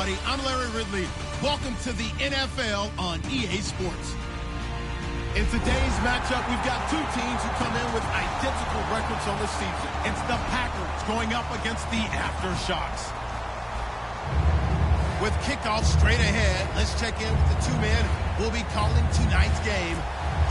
everybody. I'm Larry Ridley. Welcome to the NFL on EA Sports. In today's matchup, we've got two teams who come in with identical records on the season. It's the Packers going up against the Aftershocks. With kickoff straight ahead, let's check in with the two men who will be calling tonight's game.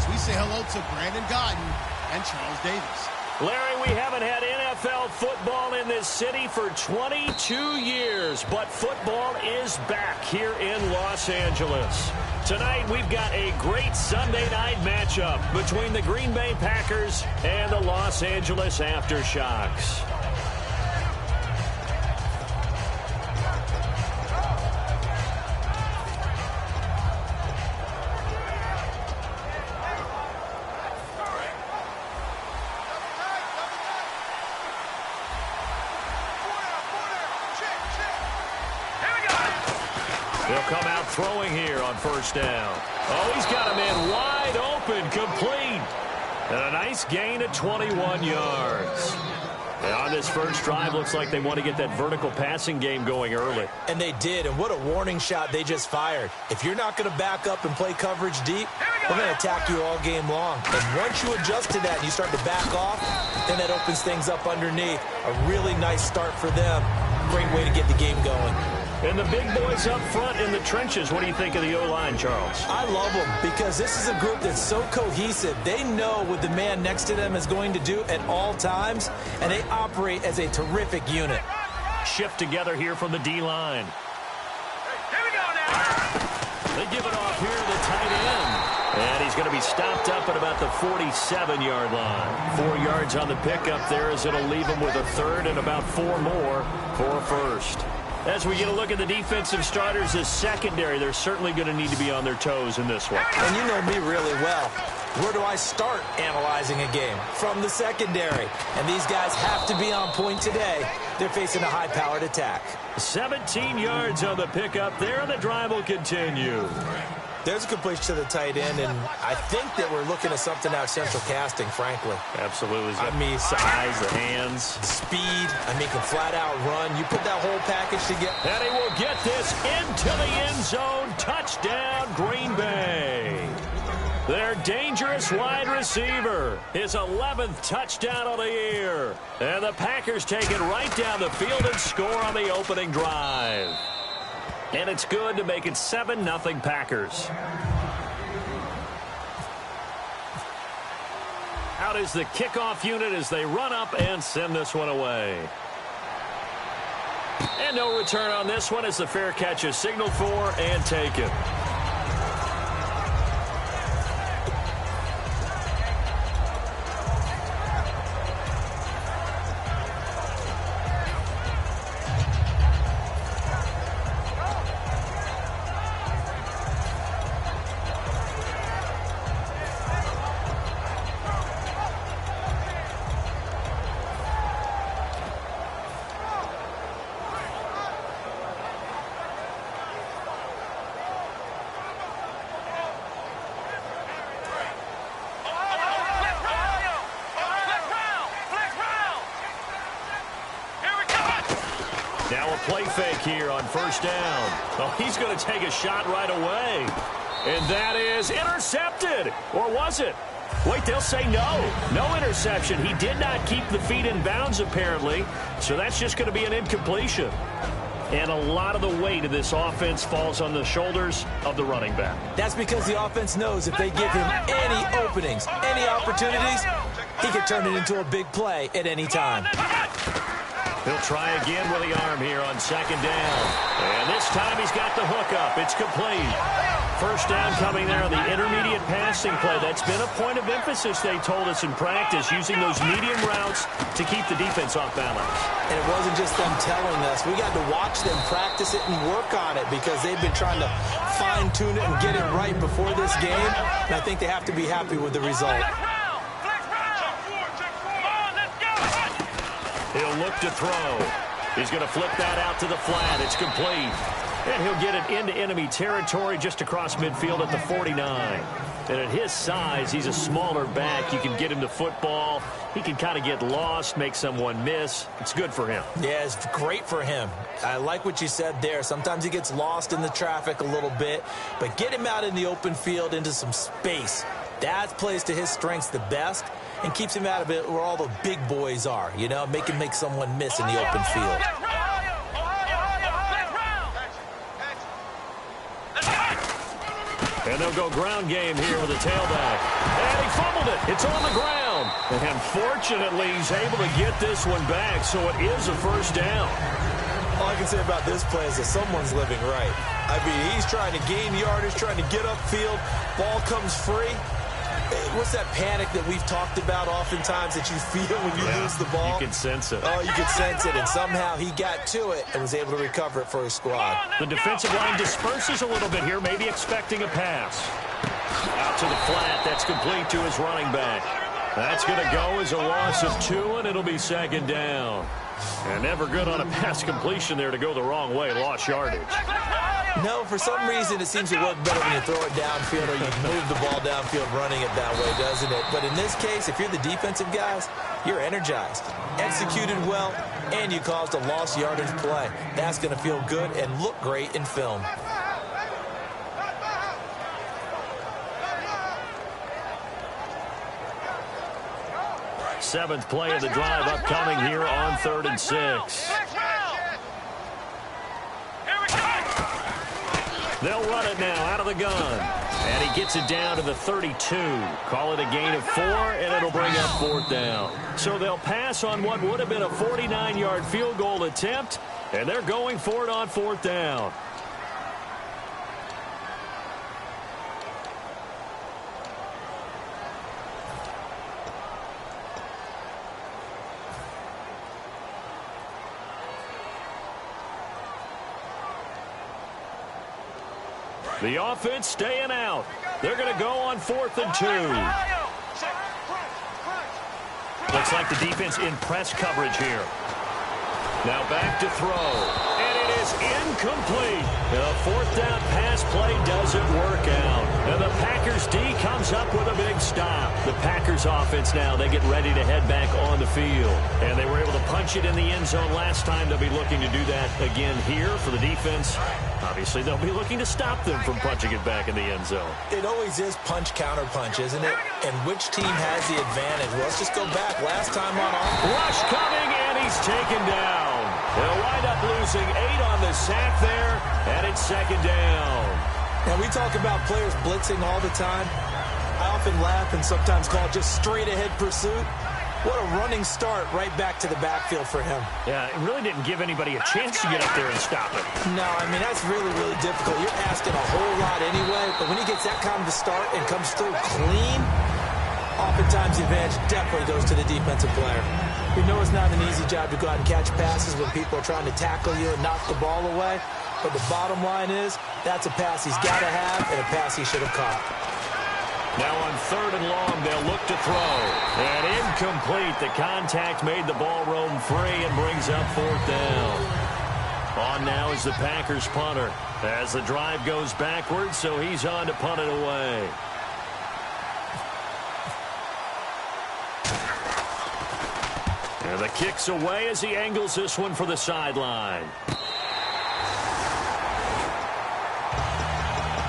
So we say hello to Brandon Godden and Charles Davis. Larry, we haven't had NFL football in this city for 22 years, but football is back here in Los Angeles. Tonight, we've got a great Sunday night matchup between the Green Bay Packers and the Los Angeles Aftershocks. He'll come out throwing here on first down. Oh, he's got him in wide open, complete. And a nice gain of 21 yards. And on this first drive, looks like they want to get that vertical passing game going early. And they did, and what a warning shot they just fired. If you're not going to back up and play coverage deep, we're going to attack you all game long. And once you adjust to that and you start to back off, then that opens things up underneath. A really nice start for them. Great way to get the game going. And the big boys up front in the trenches, what do you think of the O-line, Charles? I love them because this is a group that's so cohesive. They know what the man next to them is going to do at all times, and they operate as a terrific unit. Shift together here from the D-line. Here we go now. They give it off here to the tight end. And he's going to be stopped up at about the 47-yard line. 4 yards on the pickup there as it'll leave him with a third and about 4 more for a first. As we get a look at the defensive starters, the secondary, they're certainly going to need to be on their toes in this one. And you know me really well. Where do I start analyzing a game? From the secondary. And these guys have to be on point today. They're facing a high-powered attack. 17 yards on the pickup there, and the drive will continue. There's a completion to the tight end, and I think that we're looking at something out of central casting, frankly. Absolutely. I mean, size, the hands. Speed. I mean, can flat-out run. You put that whole package together. And he will get this into the end zone. Touchdown, Green Bay. Their dangerous wide receiver. His 11th touchdown of the year. And the Packers take it right down the field and score on the opening drive. And it's good to make it 7-0 Packers. Out is the kickoff unit as they run up and send this one away. And no return on this one as the fair catch is signaled for and taken. Now a play fake here on first down. Oh, he's going to take a shot right away. And that is intercepted. Or was it? Wait, they'll say no. No interception. He did not keep the feet in bounds, apparently. So that's just going to be an incompletion. And a lot of the weight of this offense falls on the shoulders of the running back. That's because the offense knows if they give him any openings, any opportunities, he can turn it into a big play at any time. He'll try again with the arm here on second down. And this time he's got the hook up. It's complete. First down coming there on the intermediate passing play. That's been a point of emphasis, they told us in practice, using those medium routes to keep the defense off balance. And it wasn't just them telling us. We got to watch them practice it and work on it because they've been trying to fine-tune it and get it right before this game. And I think they have to be happy with the result. He'll look to throw. He's going to flip that out to the flat. It's complete. And he'll get it into enemy territory just across midfield at the 49. And at his size, he's a smaller back. You can get him the football. He can kind of get lost, make someone miss. It's good for him. Yeah, it's great for him. I like what you said there. Sometimes he gets lost in the traffic a little bit, but get him out in the open field into some space. That plays to his strengths the best and keeps him out of it where all the big boys are, you know, make him make someone miss in the open field. And they'll go ground game here with a tailback. And he fumbled it. It's on the ground. And fortunately, he's able to get this one back, so it is a first down. All I can say about this play is that someone's living right. I mean, he's trying to gain yardage, trying to get upfield. Ball comes free. What's that panic that we've talked about oftentimes that you feel when you lose the ball? You can sense it. Oh, you can sense it, and somehow he got to it and was able to recover it for his squad. The defensive line disperses a little bit here, maybe expecting a pass. Out to the flat. That's complete to his running back. That's going to go as a loss of 2, and it'll be second down. And never good on a pass completion there to go the wrong way. Lost yardage. No, for some reason it seems to work better when you throw it downfield or you move the ball downfield running it that way, doesn't it? But in this case, if you're the defensive guys, you're energized, executed well, and you caused a lost yardage play. That's going to feel good and look great in film. Seventh play of the drive upcoming here on 3rd and 6. They'll run it now out of the gun. And he gets it down to the 32. Call it a gain of 4, and it'll bring up 4th down. So they'll pass on what would have been a 49-yard field goal attempt, and they're going for it on 4th down. The offense staying out. They're going to go on 4th and 2. Looks like the defense in press coverage here. Now back to throw. And it is incomplete. The 4th down pass play doesn't work out. And the Packers D comes up with a big stop. The Packers offense now, they get ready to head back on the field. And they were able to punch it in the end zone last time. They'll be looking to do that again here for the defense. Obviously, they'll be looking to stop them from punching it back in the end zone. It always is punch-counter-punch, isn't it? And which team has the advantage? Well, let's just go back. Last time on offense. Rush coming, and he's taken down. They'll wind up losing 8 on the sack there, and it's second down. Now, we talk about players blitzing all the time. I often laugh and sometimes call it just straight-ahead pursuit. What a running start right back to the backfield for him. Yeah, it really didn't give anybody a chance to get up there and stop it. No, I mean, that's really, really difficult. You're asking a whole lot anyway, but when he gets that kind of a start and comes through clean, oftentimes the advantage definitely goes to the defensive player. We know it's not an easy job to go out and catch passes when people are trying to tackle you and knock the ball away, but the bottom line is that's a pass he's got to have and a pass he should have caught. Now on 3rd and long, they'll look to throw. And incomplete. The contact made the ball roam free and brings up 4th down. On now is the Packers punter as the drive goes backwards, so he's on to punt it away. And the kick's away as he angles this one for the sideline.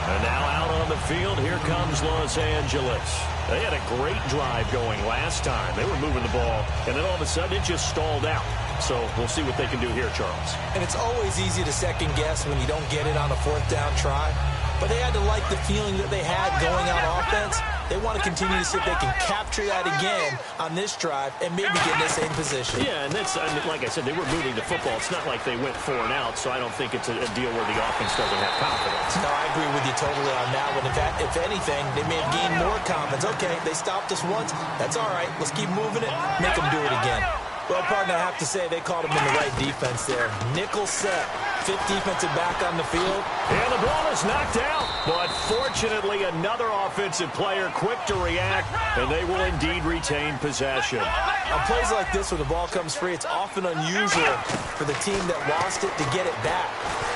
And now out on the field, here comes Los Angeles. They had a great drive going last time. They were moving the ball, and then all of a sudden it just stalled out. So we'll see what they can do here, Charles. And it's always easy to second guess when you don't get it on a 4th down try. But they had to like the feeling that they had going on offense. They want to continue to see if they can capture that again on this drive and maybe get in the same position. Yeah, and that's, I mean, like I said, they were moving the football. It's not like they went 4 and out, so I don't think it's a deal where the offense doesn't have confidence. No, I agree with you totally on that one. If anything, they may have gained more confidence. Okay, they stopped us once. That's all right. Let's keep moving it. Make them do it again. Well, partner, I have to say they called him in the right defense there. Nickel set. fifth defensive back on the field. And the ball is knocked out. But fortunately, another offensive player quick to react, and they will indeed retain possession. On plays like this where the ball comes free, it's often unusual for the team that lost it to get it back.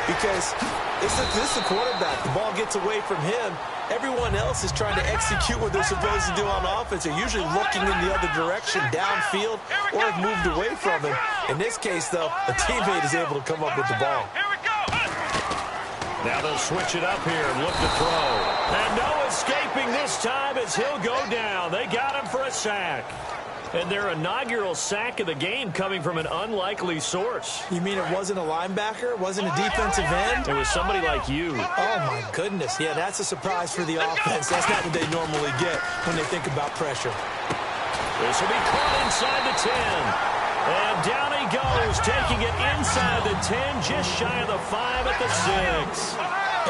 Because this is the quarterback. The ball gets away from him. Everyone else is trying to execute what they're supposed to do on offense. They're usually looking in the other direction, downfield, or have moved away from him. In this case, though, a teammate is able to come up with the ball. Now they'll switch it up here and look to throw. And no escaping this time as he'll go down. They got him for a sack. And their inaugural sack of the game coming from an unlikely source. You mean it wasn't a linebacker? It wasn't a defensive end? It was somebody like you. Oh, my goodness. Yeah, that's a surprise for the offense. That's not what they normally get when they think about pressure. This will be caught inside the 10. And down he goes, taking it inside the 10, just shy of the 5 at the 6.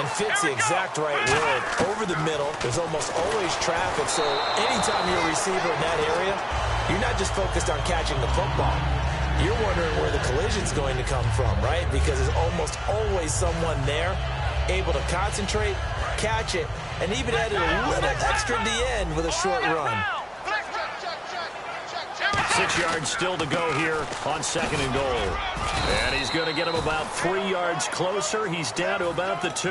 And fits the exact right word. Over the middle, there's almost always traffic, so anytime you're a receiver in that area, you're not just focused on catching the football. You're wondering where the collision's going to come from, right? Because there's almost always someone there able to concentrate, catch it, and even add a little extra at the end with a short run. 6 yards still to go here on 2nd and goal. And he's going to get him about 3 yards closer. He's down to about the 2.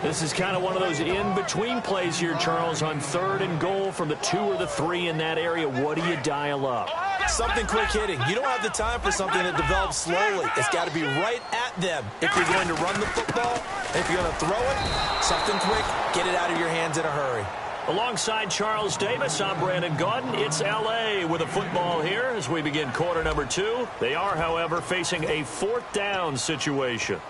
This is kind of one of those in-between plays here, Charles, on 3rd and goal from the 2 or the 3 in that area. What do you dial up? Something quick hitting. You don't have the time for something that develops slowly. It's got to be right at them. If you're going to run the football, if you're going to throw it, something quick, get it out of your hands in a hurry. Alongside Charles Davis, I'm Brandon Gaudin. It's L.A. with a football here as we begin quarter number 2. They are, however, facing a 4th down situation.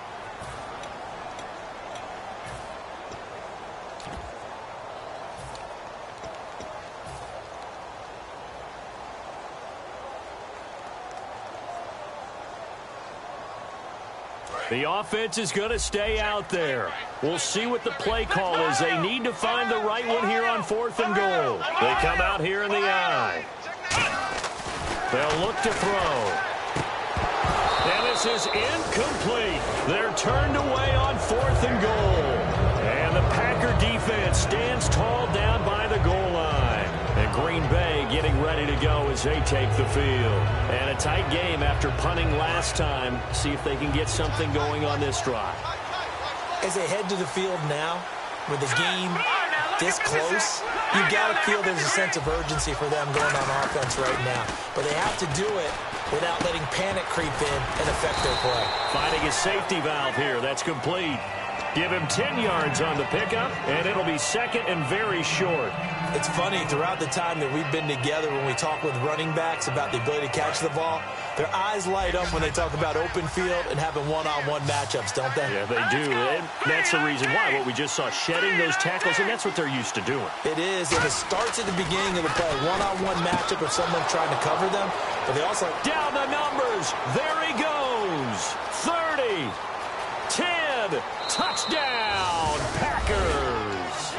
The offense is going to stay out there. We'll see what the play call is. They need to find the right one here on 4th and goal. They come out here in the I. They'll look to throw. And this is incomplete. They're turned away on 4th and goal. And the Packer defense stands tall down by the goal line. And Green Bay getting ready to go as they take the field. And a tight game after punting last time. See if they can get something going on this drive. As they head to the field now, with the game this close, you've got to feel there's a sense of urgency for them going on offense right now. But they have to do it without letting panic creep in and affect their play. Finding a safety valve here. That's complete. Give him 10 yards on the pickup, and it'll be 2nd and very short. It's funny, throughout the time that we've been together, when we talk with running backs about the ability to catch the ball, their eyes light up when they talk about open field and having one-on-one matchups, don't they? Yeah, they do. And that's the reason why. What we just saw, shedding those tackles, and that's what they're used to doing. It is, and it starts at the beginning of the play. One-on-one matchup if someone's trying to cover them, but they also... Down the numbers. There he goes. 30. 10. Touchdown, Packers.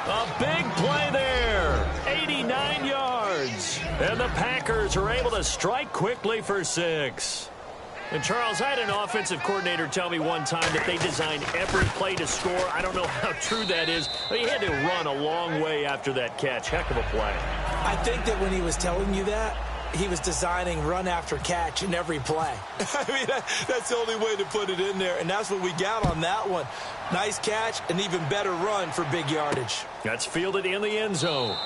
A big play there. 89 yards. And the Packers are able to strike quickly for 6. And, Charles, I had an offensive coordinator tell me one time that they designed every play to score. I don't know how true that is, but he had to run a long way after that catch. Heck of a play. I think that when he was telling you that, he was designing run after catch in every play. I mean, that's the only way to put it in there, and that's what we got on that one. Nice catch, an even better run for big yardage. That's fielded in the end zone.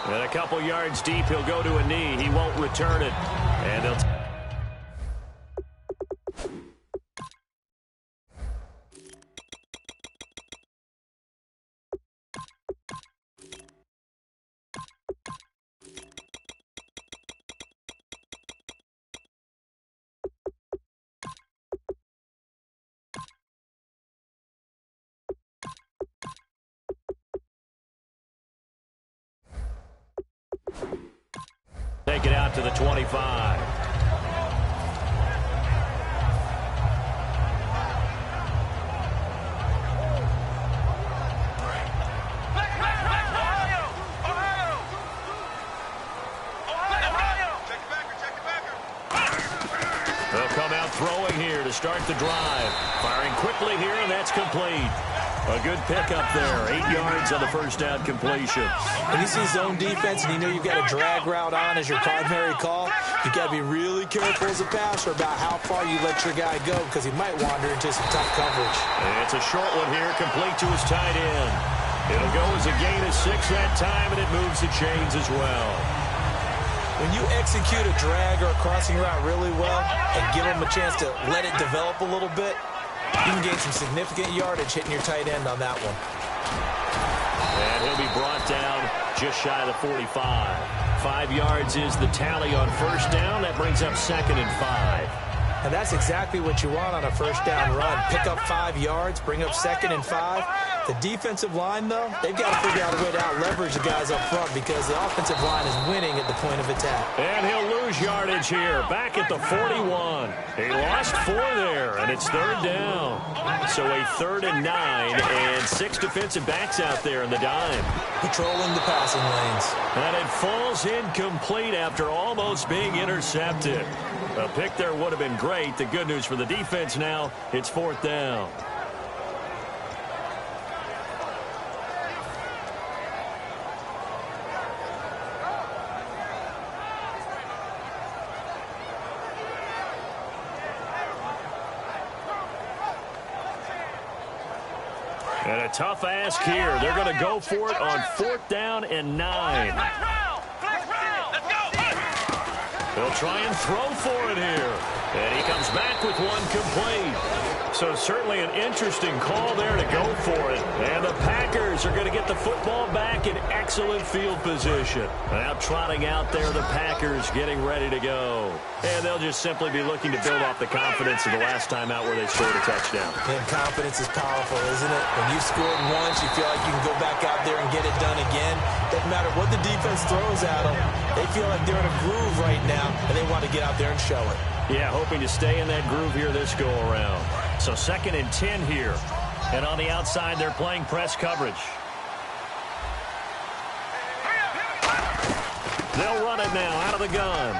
And a couple yards deep, he'll go to a knee. He won't return it. And they'll... Take it out to the 25. They'll come out throwing here to start the drive. Firing quickly here, and that's complete. A good pickup there. 8 yards on the first down completion. When you see zone defense and you know you've got a drag route on as your primary call, you've got to be really careful as a passer about how far you let your guy go because he might wander into some tough coverage. And it's a short one here, complete to his tight end. It'll go as a gain of 6 that time, and it moves the chains as well. When you execute a drag or a crossing route really well and give him a chance to let it develop a little bit, you can gain some significant yardage hitting your tight end on that one. And he'll be brought down just shy of the 45. 5 yards is the tally on first down. That brings up 2nd and 5. And that's exactly what you want on a first down run. Pick up 5 yards, bring up 2nd and 5. The defensive line, though, they've got to figure out a way to out-leverage the guys up front because the offensive line is winning at the point of attack. And he'll lose yardage here, back at the 41. He lost 4 there, and it's 3rd down. So a 3rd and 9, and 6 defensive backs out there in the dime. Patrolling the passing lanes. And it falls incomplete after almost being intercepted. A pick there would have been great. The good news for the defense now, it's 4th down. And a tough ask here. They're going to go for it on 4th down and 9. They'll try and throw for it here. And he comes back with one complete. So certainly an interesting call there to go for it. And the Packers are going to get the football back in excellent field position. Now trotting out there, the Packers getting ready to go. And they'll just simply be looking to build off the confidence of the last time out where they scored a touchdown. And confidence is powerful, isn't it? When you've scored once, you feel like you can go back out there and get it done again. Doesn't matter what the defense throws at them. They feel like they're in a groove right now, and they want to get out there and show it. Yeah, hoping to stay in that groove here this go-around. So 2nd and 10 here. And on the outside, they're playing press coverage. They'll run it now out of the gun.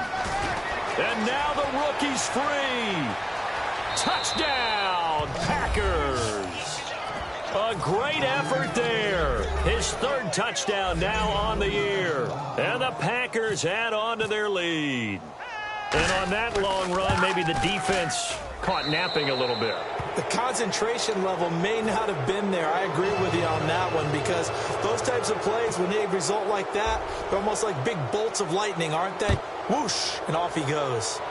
And now the rookie's free. Touchdown, Packers. A great effort there. His 3rd touchdown now on the year. And the Packers add on to their lead. And on that long run, maybe the defense caught napping a little bit. The concentration level may not have been there. I agree with you on that one because those types of plays, when they result like that, they're almost like big bolts of lightning, aren't they? Whoosh, and off he goes.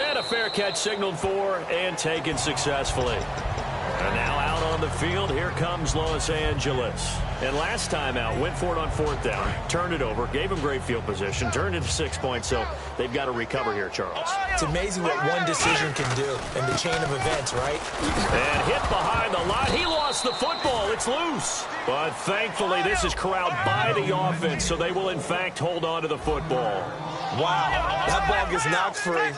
And a fair catch signaled for and taken successfully. And now out on the field, here comes Los Angeles. And last time out, went for it on 4th down, turned it over, gave him great field position, turned it to 6 points, so they've got to recover here, Charles. It's amazing what one decision can do in the chain of events, right? And hit behind the line. He lost the football. It's loose. But thankfully, this is corralled by the offense, so they will, in fact, hold on to the football. Wow, that ball gets knocked free,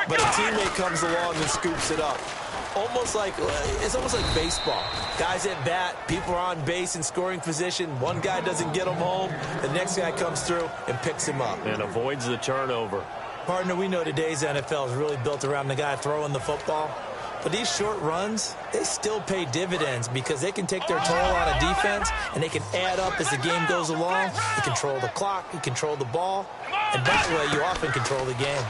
but a teammate comes along and scoops it up. It's almost like baseball. Guys at bat, people are on base in scoring position. One guy doesn't get him home. The next guy comes through and picks him up. And avoids the turnover. Partner, we know today's NFL is really built around the guy throwing the football. But these short runs, they still pay dividends because they can take their toll on a defense and they can add up as the game goes along. You control the clock, you control the ball, and that way you often control the game.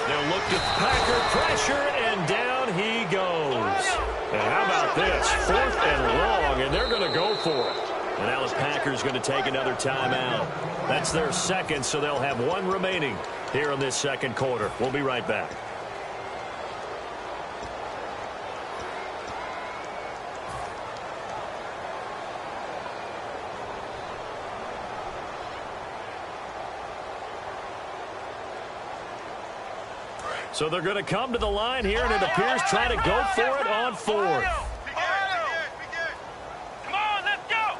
They'll look to Packer pressure, and down he goes. And how about this? 4th and long, and they're going to go for it. And now the Packers going to take another timeout. That's their 2nd, so they'll have 1 remaining here in this 2nd quarter. We'll be right back. So they're going to come to the line here, and it appears trying to go for it on 4th. Come on, let's go.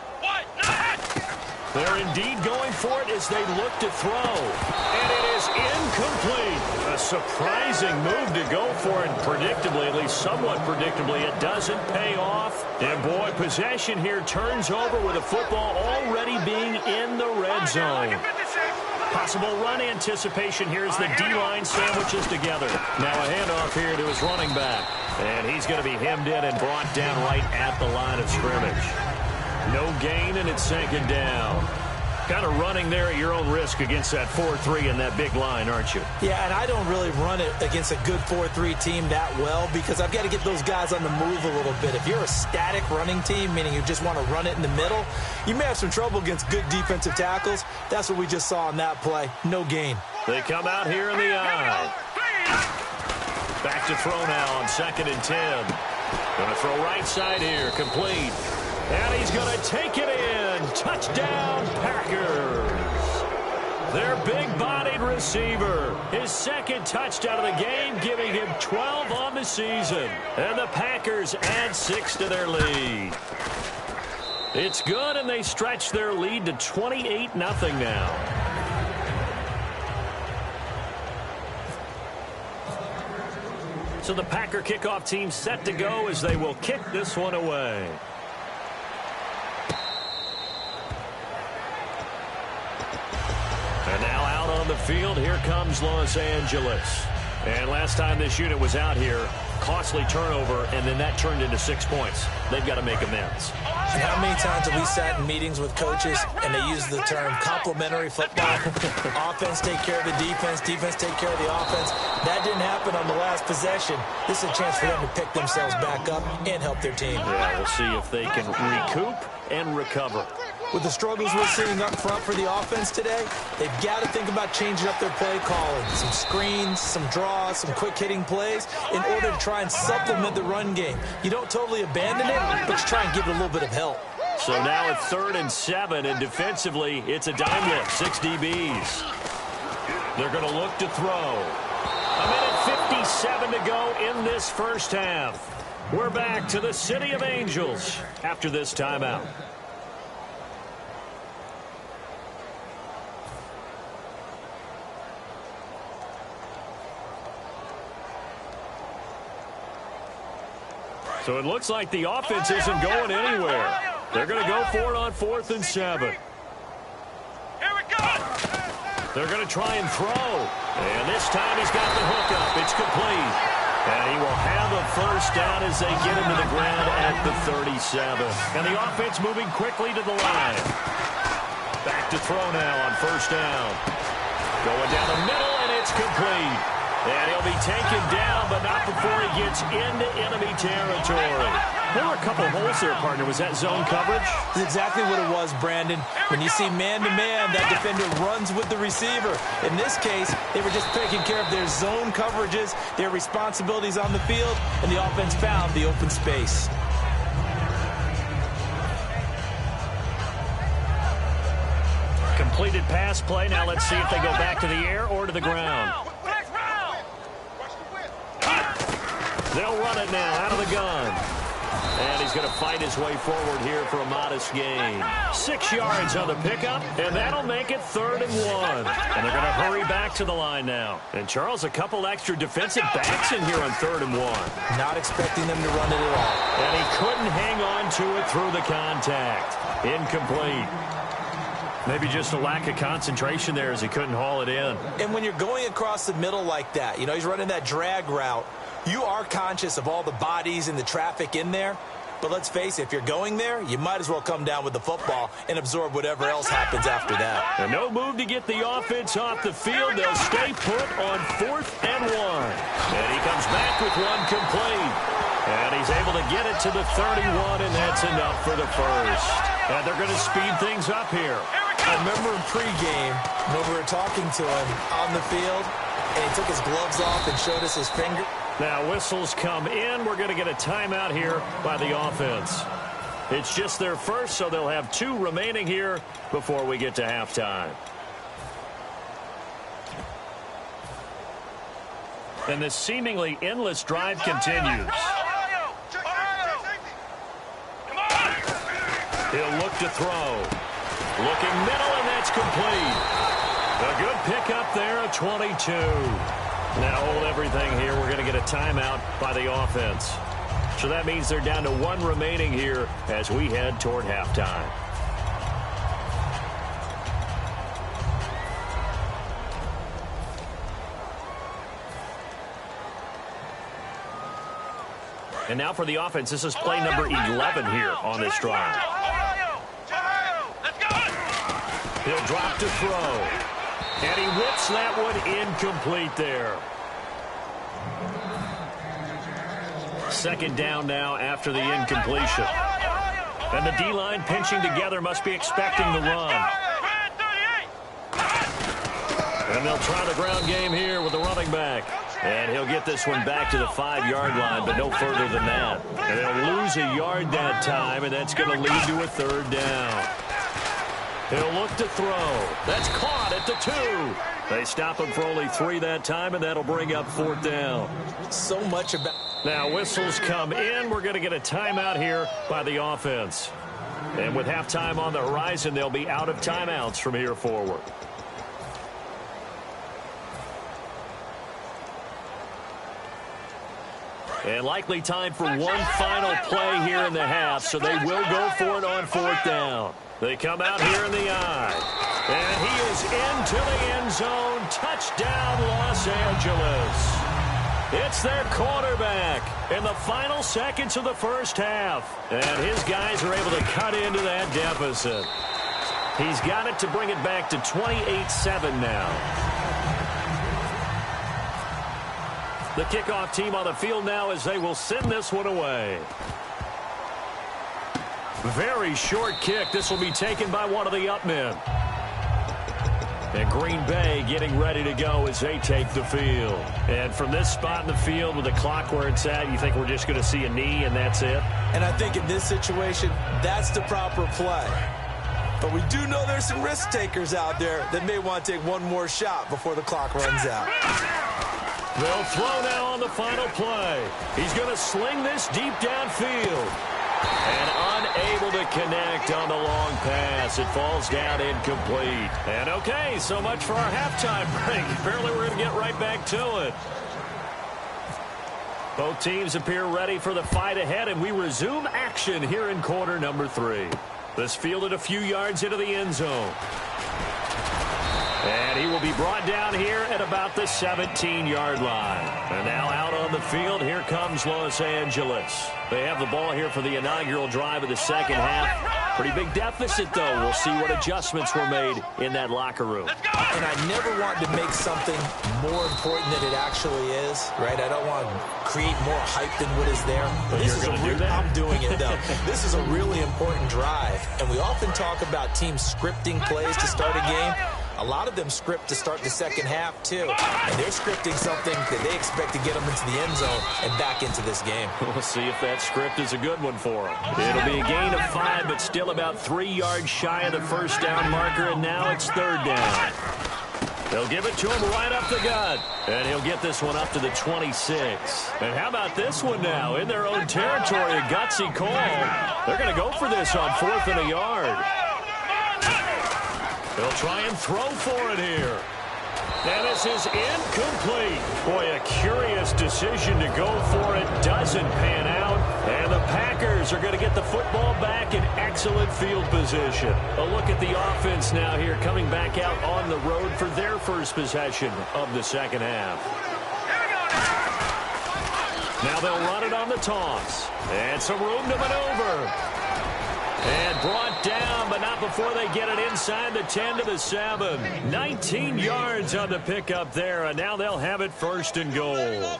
They're indeed going for it as they look to throw. And it is incomplete. A surprising move to go for it. Predictably, at least somewhat predictably, it doesn't pay off. And boy, possession here turns over with the football already being in the red zone. Possible run anticipation. Here's the D-line sandwiches together. Now a handoff here to his running back. And he's going to be hemmed in and brought down right at the line of scrimmage. No gain, and it's second down. Kind of running there at your own risk against that 4-3 and that big line, aren't you? Yeah, and I don't really run it against a good 4-3 team that well because I've got to get those guys on the move a little bit. If you're a static running team, meaning you just want to run it in the middle, you may have some trouble against good defensive tackles. That's what we just saw on that play. No gain. They come out here in the eye. Back to throw now on 2nd and 10. Going to throw right side here, complete. And he's going to take it in. Touchdown, Packers. Their big-bodied receiver. His second touchdown of the game, giving him 12 on the season. And the Packers add 6 to their lead. It's good, and they stretch their lead to 28-0 now. So the Packer kickoff team set to go as they will kick this one away. And now out on the field, here comes Los Angeles. And last time this unit was out here, costly turnover, and then that turned into 6 points. They've got to make amends. And how many times have we sat in meetings with coaches and they use the term complementary football? Offense take care of the defense, defense take care of the offense. That didn't happen on the last possession. This is a chance for them to pick themselves back up and help their team. Yeah, we'll see if they can recoup and recover. With the struggles we're seeing up front for the offense today, they've got to think about changing up their play calling. Some screens, some draws, some quick-hitting plays in order to try and supplement the run game. You don't totally abandon it, but you try and give it a little bit of help. So now it's 3rd and 7, and defensively, it's a dime look, 6 DBs. They're going to look to throw. A minute 57 to go in this first half. We're back to the City of Angels after this timeout. So it looks like the offense isn't going anywhere. They're going to go for it on 4th and 7. Here we go. They're going to try and throw. And this time he's got the hook up. It's complete. And he will have a first down as they get into the ground at the 37. And the offense moving quickly to the line. Back to throw now on 1st down. Going down the middle, and it's complete. And he'll be taken down, but not before he gets into enemy territory. There were a couple holes there, partner. Was that zone coverage? That's exactly what it was, Brandon. When you see man-to-man, that defender runs with the receiver. In this case, they were just taking care of their zone coverages, their responsibilities on the field, and the offense found the open space. Completed pass play. Now let's see if they go back to the air or to the ground. They'll run it now out of the gun. And he's going to fight his way forward here for a modest gain. 6 yards on the pickup, and that'll make it 3rd and 1. And they're going to hurry back to the line now. And, Charles, a couple extra defensive backs in here on 3rd and 1. Not expecting them to run it at all. And he couldn't hang on to it through the contact. Incomplete. Maybe just a lack of concentration there as he couldn't haul it in. And when you're going across the middle like that, you know, he's running that drag route, you are conscious of all the bodies and the traffic in there. But let's face it, if you're going there, you might as well come down with the football and absorb whatever else happens after that. And no move to get the offense off the field. They'll stay put on 4th and 1. And he comes back with one complete. And he's able to get it to the 31, and that's enough for the first. And they're going to speed things up here. I remember in pregame when we were talking to him on the field, and he took his gloves off and showed us his finger. Now whistles come in. We're going to get a timeout here by the offense. It's just their first, so they'll have 2 remaining here before we get to halftime. And this seemingly endless drive continues. He'll look to throw. Looking middle, and that's complete. A good pickup there at 22. Now hold everything here. We're going to get a timeout by the offense. So that means they're down to 1 remaining here as we head toward halftime. And now for the offense, this is play number 11 here on this drive. He'll drop to throw. And he whips that one incomplete there. Second down now after the incompletion. And the D-line pinching together must be expecting the run. And they'll try the ground game here with the running back. And he'll get this one back to the 5-yard line, but no further than that. And they'll lose a yard that time, and that's going to lead to a third down. He'll look to throw. That's caught at the 2. They stop him for only 3 that time, and that'll bring up 4th down. So much about... Now whistles come in. We're going to get a timeout here by the offense. And with halftime on the horizon, they'll be out of timeouts from here forward. And likely time for one final play here in the half, so they will go for it on 4th down. They come out here in the I. And he is into the end zone. Touchdown, Los Angeles. It's their quarterback in the final seconds of the first half. And his guys are able to cut into that deficit. He's got it to bring it back to 28-7 now. The kickoff team on the field now as they will send this one away. Very short kick. This will be taken by one of the up men. And Green Bay getting ready to go as they take the field. And from this spot in the field with the clock where it's at, you think we're just going to see a knee and that's it? And I think in this situation, that's the proper play. But we do know there's some risk takers out there that may want to take one more shot before the clock runs out. They'll throw now on the final play. He's going to sling this deep downfield. And unable to connect on the long pass. It falls down incomplete. And okay, so much for our halftime break. Apparently we're going to get right back to it. Both teams appear ready for the fight ahead, and we resume action here in quarter number 3. This fielded a few yards into the end zone. And he will be brought down here at about the 17-yard line. And now out on the field, here comes Los Angeles. They have the ball here for the inaugural drive of the second half. Pretty big deficit, though. We'll see what adjustments were made in that locker room. And I never want to make something more important than it actually is, right? I don't want to create more hype than what is there. But this is I'm doing it, though. This is a really important drive. And we often talk about teams scripting plays to start a game. A lot of them script to start the second half, too. And they're scripting something that they expect to get them into the end zone and back into this game. We'll see if that script is a good one for them. It'll be a gain of 5, but still about 3 yards shy of the first down marker, and now it's 3rd down. They'll give it to him right up the gut. And he'll get this one up to the 26. And how about this one now? In their own territory, a gutsy call. They're going to go for this on 4th and a yard. They'll try and throw for it here. And this is incomplete. Boy, a curious decision to go for it. Doesn't pan out. And the Packers are going to get the football back in excellent field position. A look at the offense now here coming back out on the road for their first possession of the second half. Now they'll run it on the toss. And some room to maneuver. And brought down, but not before they get it inside the 10 to the 7. 19 yards on the pickup there, and now they'll have it 1st and goal.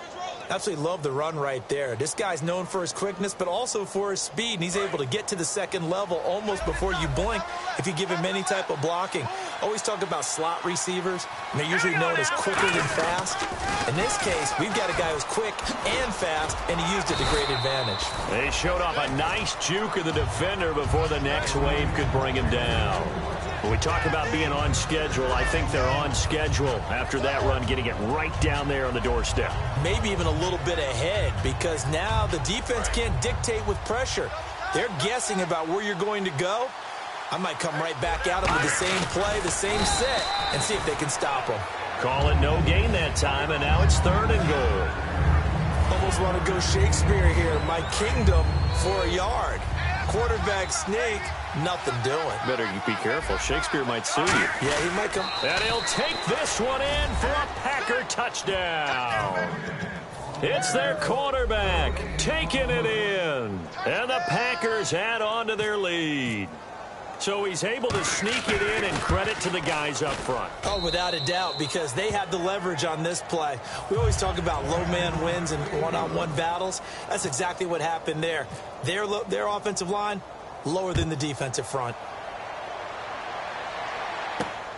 Absolutely love the run right there. This guy's known for his quickness, but also for his speed, and he's able to get to the second level almost before you blink if you give him any type of blocking. Always talk about slot receivers, and they're usually known as quicker than fast. In this case, we've got a guy who's quick and fast, and he used it to great advantage. They showed off a nice juke of the defender before the next wave could bring him down. When we talk about being on schedule, I think they're on schedule after that run, getting it right down there on the doorstep. Maybe even a little bit ahead, because now the defense can't dictate with pressure. They're guessing about where you're going to go. I might come right back out into the same play, the same set, and see if they can stop them. Call it no gain that time, and now it's 3rd and goal. Almost want to go Shakespeare here. My kingdom for a yard. Quarterback sneak, nothing doing. Better be careful. Shakespeare might sue you. Yeah, he might come. And he'll take this one in for a Packer touchdown. It's their quarterback taking it in. And the Packers add on to their lead. So he's able to sneak it in, and credit to the guys up front. Oh, without a doubt, because they had the leverage on this play. We always talk about low man wins and one-on-one battles. That's exactly what happened there. Their offensive line, lower than the defensive front.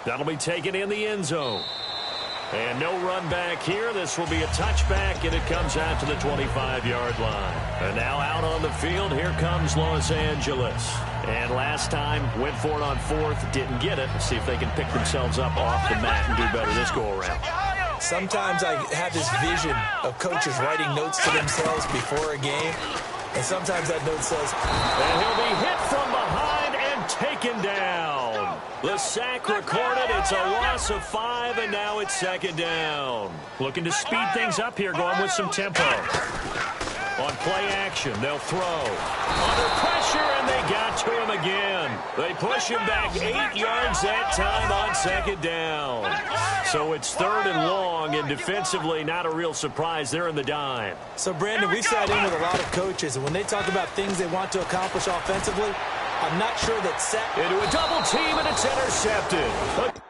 That'll be taken in the end zone. And no run back here. This will be a touchback, and it comes out to the 25-yard line. And now out on the field, here comes Los Angeles. And last time, went for it on fourth, didn't get it. Let's see if they can pick themselves up off the mat and do better this go-around. Sometimes I have this vision of coaches writing notes to themselves before a game. And sometimes that note says, and he'll be hit from behind and taken down. The sack recorded. It's a loss of 5, and now it's second down. Looking to speed things up here, going with some tempo. On play action, they'll throw. Under pressure, and they got to him again. They push him back 8 yards that time on second down. So it's third and long, and defensively, not a real surprise. They're in the dime. So, Brandon, we sat in with a lot of coaches, and when they talk about things they want to accomplish offensively, I'm not sure that set into a double team, and it's intercepted.